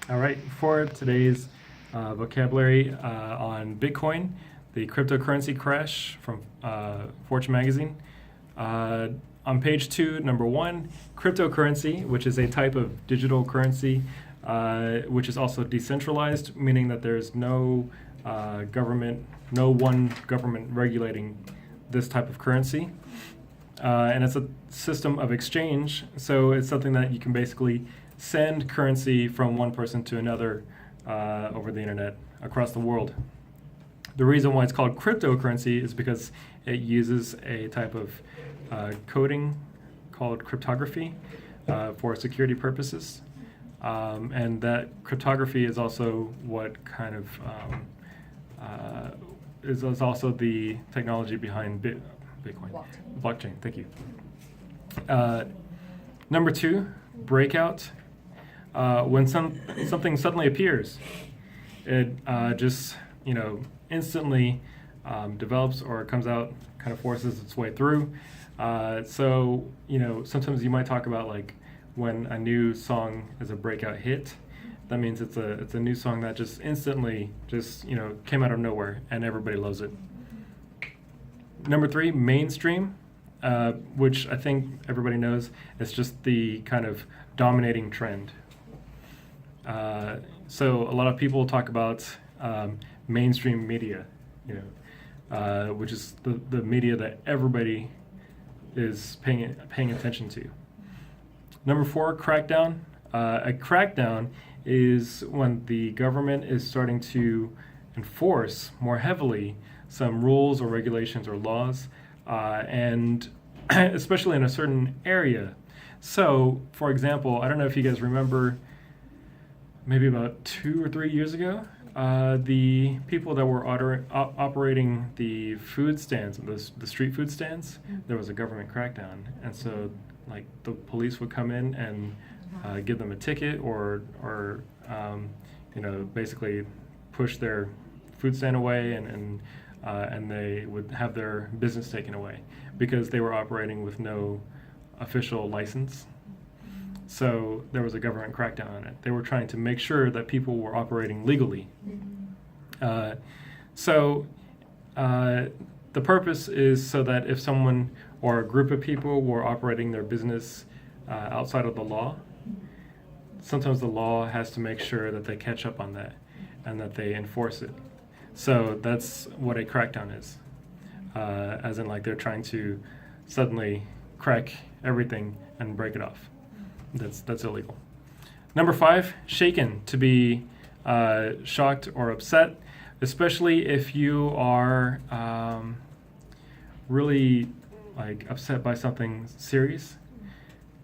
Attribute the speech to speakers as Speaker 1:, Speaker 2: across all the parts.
Speaker 1: All right, for today's vocabulary on Bitcoin, the cryptocurrency crash from Fortune magazine. On page 2, number 1, cryptocurrency, which is a type of digital currency, which is also decentralized, meaning that there's no one government regulating this type of currency. And it's a system of exchange, so it's something that you can basically send currency from one person to another over the internet across the world. The reason why it's called cryptocurrency is because it uses a type of coding called cryptography for security purposes. And that cryptography is also what kind of is also the technology behind Bitcoin. Blockchain, thank you. Number 2, breakout. When something suddenly appears, it just instantly develops or comes out, kind of forces its way through. So sometimes you might talk about like when a new song is a breakout hit. That means it's a new song that just instantly came out of nowhere and everybody loves it. Number 3, mainstream, which I think everybody knows is just the kind of dominating trend. So a lot of people talk about mainstream media, which is the media that everybody is paying attention to. Number 4, crackdown. A crackdown is when the government is starting to enforce more heavily some rules or regulations or laws, and especially in a certain area. So, for example, I don't know if you guys remember, maybe about 2 or 3 years ago, the people that were operating the food stands, the street food stands, there was a government crackdown, and so like the police would come in and give them a ticket or basically push their food stand away, and they would have their business taken away because they were operating with no official license. So there was a government crackdown on it. They were trying to make sure that people were operating legally. So the purpose is so that if someone or a group of people were operating their business outside of the law, sometimes the law has to make sure that they catch up on that and that they enforce it. So that's what a crackdown is, as in like they're trying to suddenly crack everything and break it off. That's illegal. Number 5, shaken, to be shocked or upset, especially if you are really like upset by something serious.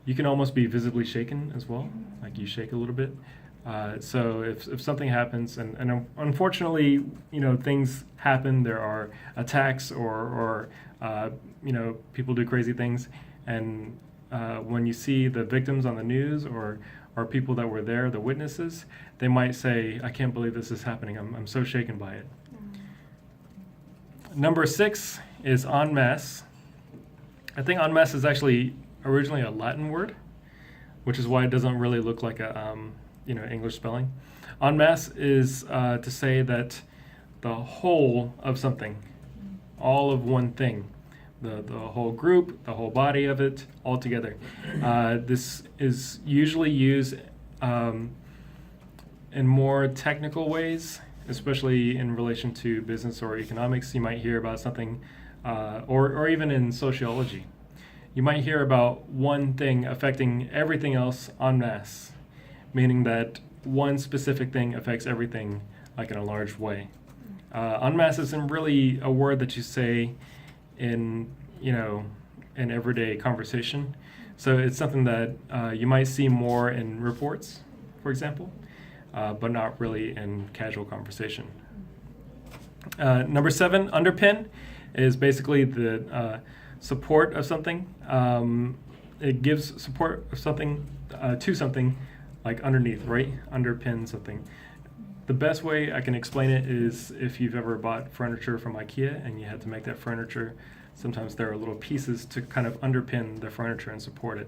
Speaker 1: You can almost be visibly shaken as well, like you shake a little bit. So if something happens, and unfortunately, things happen, there are attacks or people do crazy things, and when you see the victims on the news or people that were there, the witnesses, they might say, I can't believe this is happening. I'm so shaken by it. Number 6 is Onmass. I think Onmass is actually originally a Latin word, which is why it doesn't really look like a English spelling. Onmass is to say that the whole of something, all of one thing, the whole group, the whole body of it, all together. This is usually used in more technical ways, especially in relation to business or economics. You might hear about something, or even in sociology. You might hear about one thing affecting everything else en masse, meaning that one specific thing affects everything like in a large way. En masse isn't really a word that you say in everyday conversation. So it's something that you might see more in reports, for example, but not really in casual conversation. Number 7, underpin, is basically the support of something. It gives support of something to something, like underneath, right? Underpin something. The best way I can explain it is if you've ever bought furniture from IKEA and you had to make that furniture, sometimes there are little pieces to kind of underpin the furniture and support it.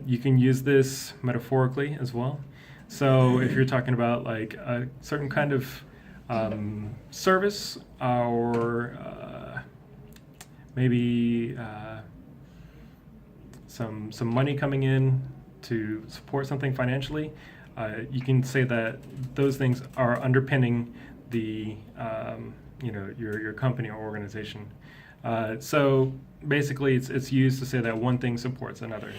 Speaker 1: You can use this metaphorically as well. So if you're talking about like a certain kind of service or maybe some money coming in to support something financially, you can say that those things are underpinning the your company or organization. So basically, it's used to say that one thing supports another.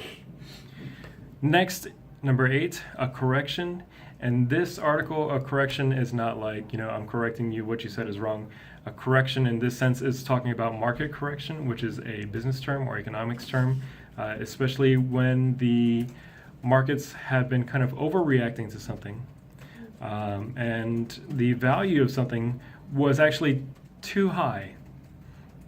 Speaker 1: Next, number 8, a correction. And this article, a correction is not like, I'm correcting you, what you said is wrong. A correction in this sense is talking about market correction, which is a business term or economics term, especially when the markets have been kind of overreacting to something. And the value of something was actually too high,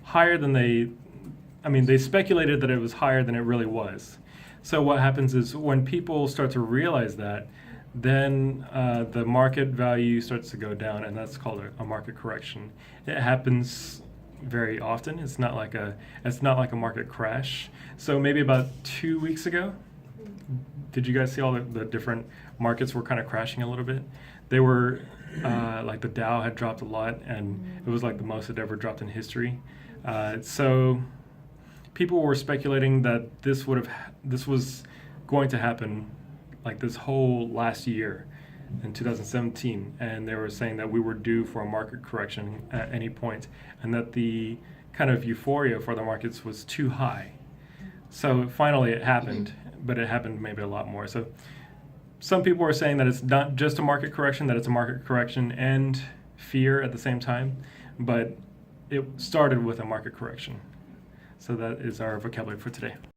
Speaker 1: higher than they speculated that it was higher than it really was. So what happens is when people start to realize that, then the market value starts to go down, and that's called a market correction. It happens very often. It's not like a market crash. So maybe about 2 weeks ago, did you guys see all the different markets were kind of crashing a little bit? They were like the Dow had dropped a lot, and it was like the most it ever dropped in history. So people were speculating that this was going to happen like this whole last year in 2017, and they were saying that we were due for a market correction at any point, and that the kind of euphoria for the markets was too high. So finally it happened, but it happened maybe a lot more. So some people are saying that it's not just a market correction, that it's a market correction and fear at the same time, but it started with a market correction. So that is our vocabulary for today.